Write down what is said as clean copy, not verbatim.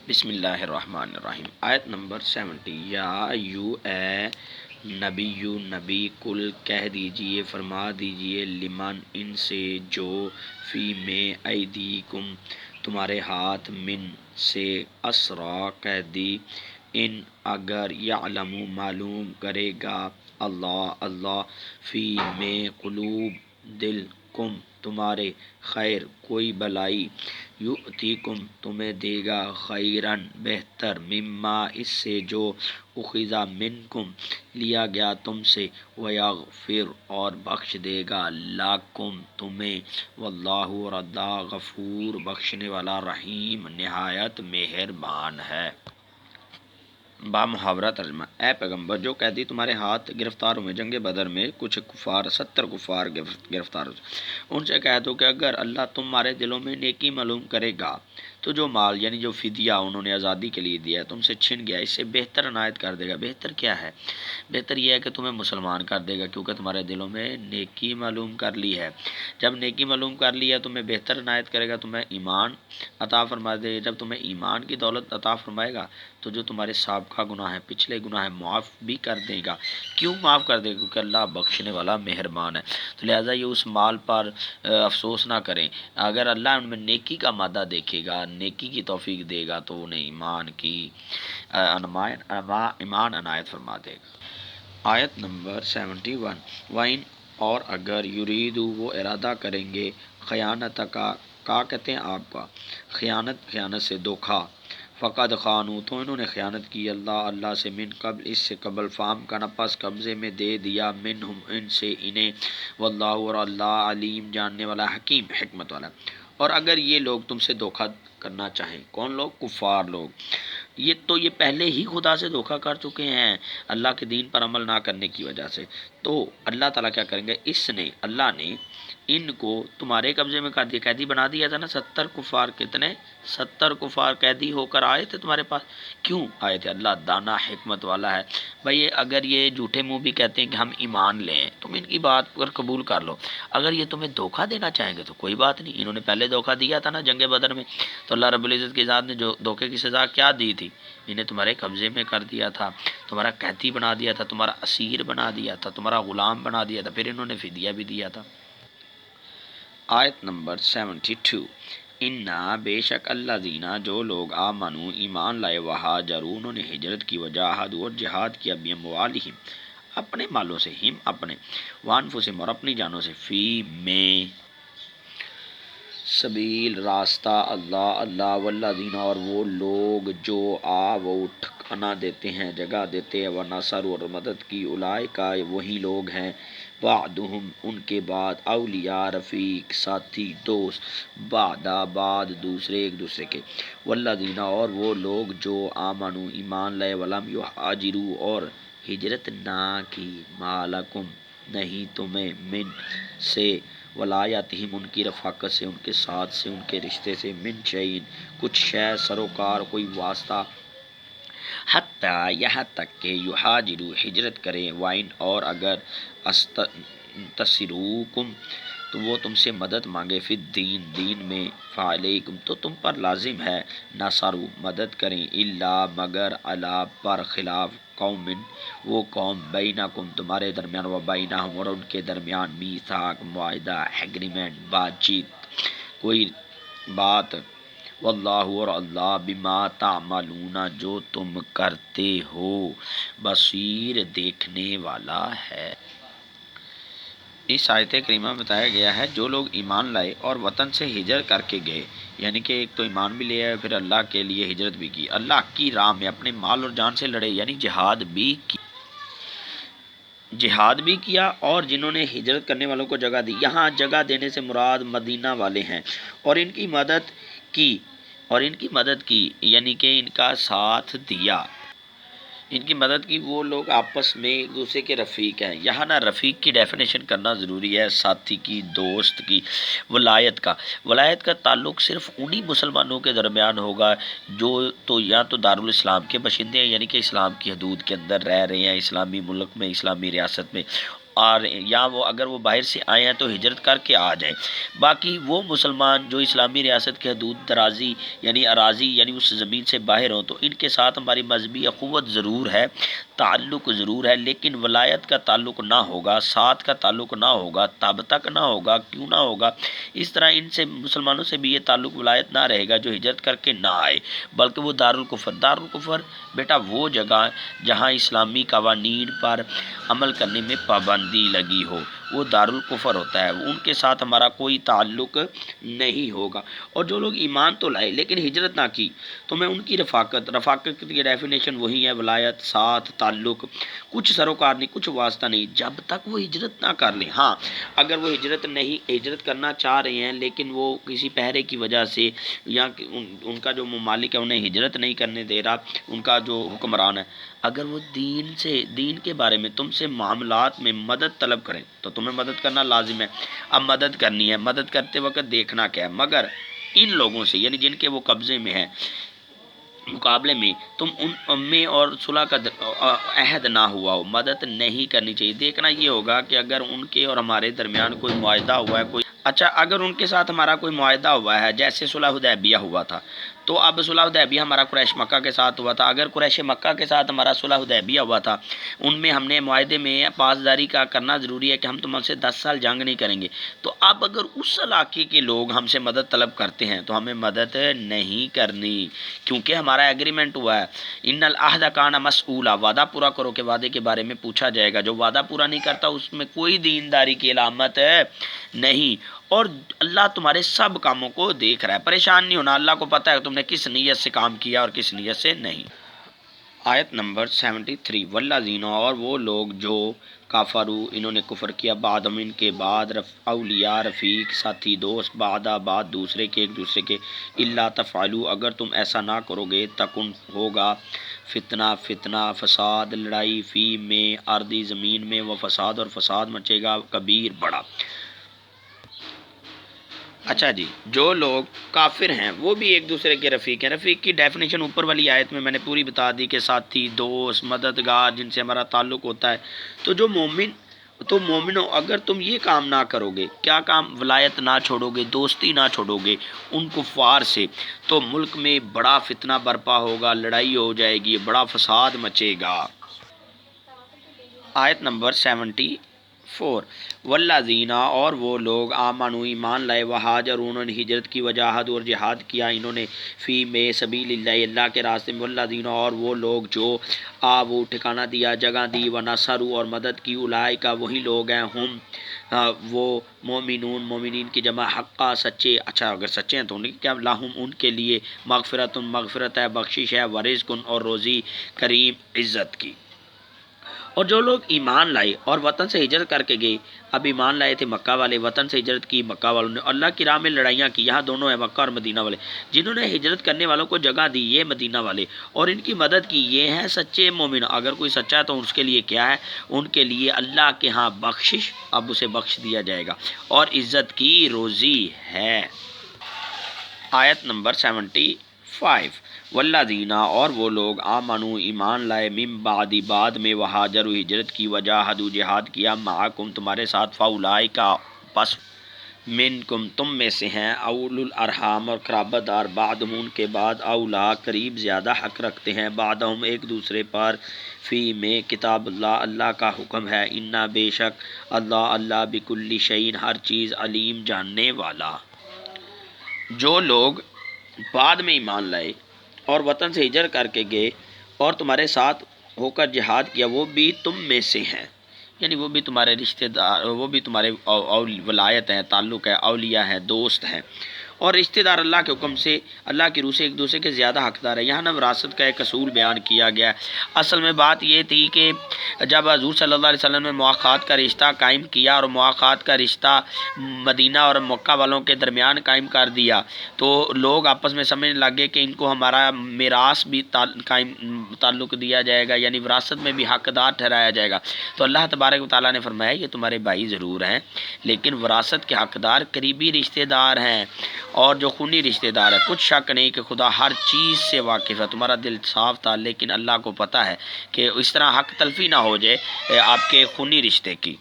بسم اللہ الرحمن الرحیم۔ آیت نمبر 70۔ یا یو اے نبی نبی کل کہہ دیجئے فرما دیجئے لمن ان سے جو فی میں ایدیکم تمہارے ہاتھ من سے اسرا قیدی ان اگر یعلم معلوم کرے گا اللہ فی میں قلوب دل کم تمہارے خیر کوئی بلائی یؤتیکم تمہیں دے گا خیرن بہتر مما اس سے جو اخذا منکم لیا گیا تم سے ویغفر اور بخش دے گا لکم تمہیں واللہ اور اللہ غفور بخشنے والا رحیم نہایت مہربان ہے۔ با محاورہ ترجمہ۔ اے پیغمبر جو قیدی تمہارے ہاتھ گرفتار ہوئے جنگ بدر میں کچھ کفار 70 کفار گرفتار ہوئے ان سے کہہ دو کہ اگر اللہ تمہارے دلوں میں نیکی معلوم کرے گا تو جو مال یعنی جو فدیہ انہوں نے آزادی کے لیے دیا ہے تم سے چھن گیا اس سے بہتر عنایت کر دے گا۔ بہتر کیا ہے؟ بہتر یہ ہے کہ تمہیں مسلمان کر دے گا کیونکہ تمہارے دلوں میں نیکی معلوم کر لی ہے۔ جب نیکی معلوم کر لی ہے تمہیں بہتر عنایت کرے گا، تمہیں ایمان عطا فرما دے گا۔ جب تمہیں ایمان کی دولت عطا فرمائے گا تو جو تمہارے سابقہ گناہ ہیں پچھلے گناہ ہیں معاف بھی کر دے گا۔ کیوں معاف کر دے گا؟ کیونکہ اللہ بخشنے والا مہربان ہے۔ تو لہٰذا یہ اس مال پر افسوس نہ کریں۔ اگر اللہ ان میں نیکی کا مادہ دیکھے گا، نیکی کی توفیق دے گا تو انہیں ایمان عنایت فرما دے گا۔ آیت نمبر 71۔ وَإِنْ اور اگر یریدو وہ ارادہ کریں گے خیانت کا کہتے ہیں آپ کا خیانت سے دھوکا فقد خانو تو انہوں نے خیانت کی اللہ سے من قبل اس سے قبل فام کا نپس قبضے میں دے دیا منہم ان سے انہیں واللہ اور اللہ علیم جاننے والا حکیم حکمت والا۔ اور اگر یہ لوگ تم سے دھوکا کرنا چاہیں، کون لوگ؟ کفار لوگ، یہ پہلے ہی خدا سے دھوکا کر چکے ہیں اللہ کے دین پر عمل نہ کرنے کی وجہ سے، تو اللہ تعالیٰ کیا کریں گے؟ اللہ نے ان کو تمہارے قبضے میں کر دیا، قیدی بنا دیا تھا نا 70 کفار۔ کتنے؟ 70 کفار قیدی ہو کر آئے تھے تمہارے پاس۔ کیوں آئے تھے؟ اللہ دانا حکمت والا ہے۔ بھائی اگر یہ جھوٹے منہ بھی کہتے ہیں کہ ہم ایمان لیں، تم ان کی بات پر قبول کر لو، اگر یہ تمہیں دھوکا دینا چاہیں گے تو کوئی بات نہیں۔ انہوں نے پہلے دھوکا دیا تھا نا جنگ بدر میں، تو اللہ رب العزت کی ذات نے جو دھوکے کی سزا کیا دی تھی؟ انہیں تمہارے قبضے میں کر دیا تھا، تمہارا قیدی بنا دیا تھا، تمہارا اسیر بنا دیا تھا، تمہارا غلام بنا دیا تھا، پھر انہوں نے فدیہ بھی دیا تھا۔ آیت نمبر 72۔ انا بے شک اللہ دینا جو لوگ آمنو ایمان لائے وہاجروا انہوں نے ہجرت کی وجاہدوا اور جہاد کیا باموالہم اپنے مالوں سے، ہم اپنے، وانفسہم اور اپنی جانوں سے، فی میں سبیل راستہ اللہ والذین اور وہ لوگ جو وہ ٹھکانہ دیتے ہیں جگہ دیتے ہیں ونصر اور مدد کی اولئک وہی لوگ ہیں بعدہم ان کے بعد اولیاء رفیق ساتھی دوست بعد دوسرے ایک دوسرے کے والذین اور وہ لوگ جو آمنو ایمان لائے ولم یہاجروا اور ہجرت نہ کی مالکم نہیں تمہیں من سے ولایتہم ان کی رفاقت سے، ان کے ساتھ سے، ان کے رشتے سے، من شیء کچھ شے سروکار کوئی واسطہ حتیٰ یہاں تک کہ یہاجروا ہجرت کریں وائن اور اگر تصروکم تو وہ تم سے مدد مانگے فی الدین دین میں فعلیکم تو تم پر لازم ہے نصروا مدد کریں الا مگر علی پر خلاف قوم وہ قوم بینکم تمہارے درمیان و بینہم اور ان کے درمیان میثاق معاہدہ ایگریمنٹ بات چیت کوئی بات واللہ اور اللہ بما تعملون جو تم کرتے ہو بصیر دیکھنے والا ہے۔ اس آیت کریمہ میں بتایا گیا ہے جو لوگ ایمان لائے اور وطن سے ہجرت کر کے گئے، یعنی کہ ایک تو ایمان بھی لے آئے پھر اللہ کے لیے ہجرت بھی کی، اللہ کی راہ میں اپنے مال اور جان سے لڑے یعنی جہاد بھی کیا اور جنہوں نے ہجرت کرنے والوں کو جگہ دی، یہاں جگہ دینے سے مراد مدینہ والے ہیں، اور ان کی مدد کی یعنی کہ ان کا ساتھ دیا، ان کی مدد کی وہ لوگ آپس میں ایک دوسرے کے رفیق ہیں۔ یہاں نا رفیق کی ڈیفینیشن کرنا ضروری ہے، ساتھی کی، دوست کی، ولایت کا تعلق صرف انہی مسلمانوں کے درمیان ہوگا جو تو یا تو دارالاسلام کے باشندے ہیں یعنی کہ اسلام کی حدود کے اندر رہ رہے ہیں، اسلامی ملک میں، اسلامی ریاست میں، آ رہے ہیں یا وہ اگر وہ باہر سے آئے ہیں تو ہجرت کر کے آ جائیں۔ باقی وہ مسلمان جو اسلامی ریاست کے حدود درازی یعنی اراضی یعنی اس زمین سے باہر ہوں تو ان کے ساتھ ہماری مذہبی اخوت ضرور ہے، تعلق ضرور ہے، لیکن ولایت کا تعلق نہ ہوگا، ساتھ کا تعلق نہ ہوگا، تب تک نہ ہوگا، کیوں نہ ہوگا؟ اس طرح ان سے مسلمانوں سے بھی یہ تعلق ولایت نہ رہے گا جو ہجرت کر کے نہ آئے، بلکہ وہ دارالکفر بیٹا وہ جگہ جہاں اسلامی قوانین پر عمل کرنے میں پابندی لگی ہو، وہ دارالکفر ہوتا ہے، ان کے ساتھ ہمارا کوئی تعلق نہیں ہوگا۔ اور جو لوگ ایمان تو لائے لیکن ہجرت نہ کی تو میں ان کی رفاقت کی ڈیفینیشن وہی ہے، ولایت، ساتھ، تعلق، کچھ سروکار نہیں، کچھ واسطہ نہیں، جب تک وہ ہجرت نہ کر لیں۔ ہاں اگر وہ ہجرت کرنا چاہ رہے ہیں لیکن وہ کسی پہرے کی وجہ سے یا ان کا جو ممالک ہے انہیں ہجرت نہیں کرنے دے رہا، ان کا جو حکمران ہے، اگر وہ دین کے بارے میں تم سے معاملات میں مدد طلب کریں تو تمہیں مدد کرنا لازم ہے۔ اب مدد کرنی ہے، مدد کرتے وقت دیکھنا کیا ہے، مگر ان لوگوں سے یعنی جن کے وہ قبضے میں ہیں مقابلے میں تم ان میں اور صلح کا عہد نہ ہوا ہو، مدد نہیں کرنی چاہیے۔ دیکھنا یہ ہوگا کہ اگر ان کے اور ہمارے درمیان کوئی معاہدہ ہوا ہے، اگر ان کے ساتھ ہمارا کوئی معاہدہ ہوا ہے جیسے صلح حدیبیہ ہوا تھا، تو اب صلح حدیبیہ ہمارا قریش مکہ کے ساتھ ہوا تھا، اگر قریش مکہ کے ساتھ ہمارا صلح حدیبیہ ہوا تھا، ان میں ہم نے معاہدے میں پاسداری کا کرنا ضروری ہے کہ ہم تم سے 10 سال جنگ نہیں کریں گے، تو اب اگر اس علاقے کے لوگ ہم سے مدد طلب کرتے ہیں تو ہمیں مدد نہیں کرنی، کیونکہ ہمارا ایگریمنٹ ہوا ہے۔ ان العہد کان مسئولا، وعدہ پورا کرو کہ وعدے کے بارے میں پوچھا جائے گا، جو وعدہ پورا نہیں کرتا اس میں کوئی دینداری کی علامت نہیں، اور اللہ تمہارے سب کاموں کو دیکھ رہا ہے، پریشان نہیں ہونا، اللہ کو پتہ ہے تم نے کس نیت سے کام کیا اور کس نیت سے نہیں۔ آیت نمبر 73 والذین، اور وہ لوگ جو کافرو انہوں نے کفر کیا، بعدم ان کے بعد، اولیاء رفیق ساتھی دوست، بعد دوسرے کے ایک دوسرے کے، الا تفعلوا اگر تم ایسا نہ کرو گے، تکن ہوگا فتنہ فساد لڑائی، فی میں ارضی زمین میں، وہ فساد اور فساد مچے گا، کبیر بڑا۔ اچھا جی، جو لوگ کافر ہیں وہ بھی ایک دوسرے کے رفیق ہیں۔ رفیق کی ڈیفینیشن اوپر والی آیت میں نے پوری بتا دی کہ ساتھی، دوست، مددگار جن سے ہمارا تعلق ہوتا ہے۔ تو جو مومنوں اگر تم یہ کام نہ کرو گے، کیا کام؟ ولایت نہ چھوڑو گے، دوستی نہ چھوڑو گے ان کفار سے، تو ملک میں بڑا فتنہ برپا ہوگا، لڑائی ہو جائے گی، بڑا فساد مچے گا۔ آیت نمبر 74 والذین، اور وہ لوگ آمنوا ایمان لائے، وہاجروا انہوں نے ہجرت کی، وجاہدوا اور جہاد کیا انہوں نے، فی میں سبیل اللہ اللہ کے راستے میں، والذین اور وہ لوگ جو آووا ٹھکانہ دیا، جگہ دی، ونصروا اور مدد کی، اولئک وہی لوگ ہیں، ہم وہ مومنین کی جمع، حقا سچے۔ اچھا اگر سچے ہیں تو ان کیا؟ لہم ان کے لیے مغفرت ہے، بخشش ہے، ورزق اور روزی کریم عزت کی۔ اور جو لوگ ایمان لائے اور وطن سے ہجرت کر کے گئے، اب ایمان لائے تھے مکہ والے، وطن سے ہجرت کی مکہ والوں نے، اللہ کی راہ میں لڑائیاں کی، یہاں دونوں ہیں مکہ اور مدینہ والے، جنہوں نے ہجرت کرنے والوں کو جگہ دی یہ مدینہ والے، اور ان کی مدد کی یہ ہیں سچے مومن۔ اگر کوئی سچا ہے تو اس کے لیے کیا ہے؟ ان کے لیے اللہ کے ہاں بخشش، اب اسے بخش دیا جائے گا، اور عزت کی روزی ہے۔ آیت نمبر 75 والذین، اور وہ لوگ آمنوا ایمان لائے، من بعد میں، وہاجروا ہجرت کی، وجاہدوا جہاد کیا، معکم تمہارے ساتھ، فاولئک پس منکم تم میں سے ہیں، اولو الارحام اور قرابت دار، بعضہم ان کے بعد، اولا قریب زیادہ حق رکھتے ہیں، بعضہم ایک دوسرے پر، فی میں کتاب اللہ اللہ کا حکم ہے، انا بے شک اللہ بکل شیء ہر چیز، علیم جاننے والا۔ جو لوگ بعد میں ایمان لائے اور وطن سے ہجرت کر کے گئے اور تمہارے ساتھ ہو کر جہاد کیا، وہ بھی تم میں سے ہیں، یعنی وہ بھی تمہارے رشتہ دار، وہ بھی تمہارے ولایت ہیں، تعلق ہے، اولیاء ہیں، دوست ہیں، اور رشتہ دار اللہ کے حکم سے، اللہ کی روح سے ایک دوسرے کے زیادہ حقدار ہے۔ یہاں وراثت کا ایک اصول بیان کیا گیا ہے۔ اصل میں بات یہ تھی کہ جب حضور صلی اللہ علیہ وسلم نے مواخات کا رشتہ قائم کیا اور مواخات کا رشتہ مدینہ اور مکہ والوں کے درمیان قائم کر دیا، تو لوگ آپس میں سمجھنے لگے کہ ان کو ہمارا میراث بھی تعلق دیا جائے گا، یعنی وراثت میں بھی حقدار ٹھہرایا جائے گا۔ تو اللہ تبارک و تعالیٰ نے فرمایا یہ تمہارے بھائی ضرور ہیں لیکن وراثت کے حقدار قریبی رشتہ دار ہیں اور جو خونی رشتہ دار ہے۔ کچھ شک نہیں کہ خدا ہر چیز سے واقف ہے۔ تمہارا دل صاف تھا لیکن اللہ کو پتہ ہے کہ اس طرح حق تلفی نہ ہو جائے آپ کے خونی رشتے کی۔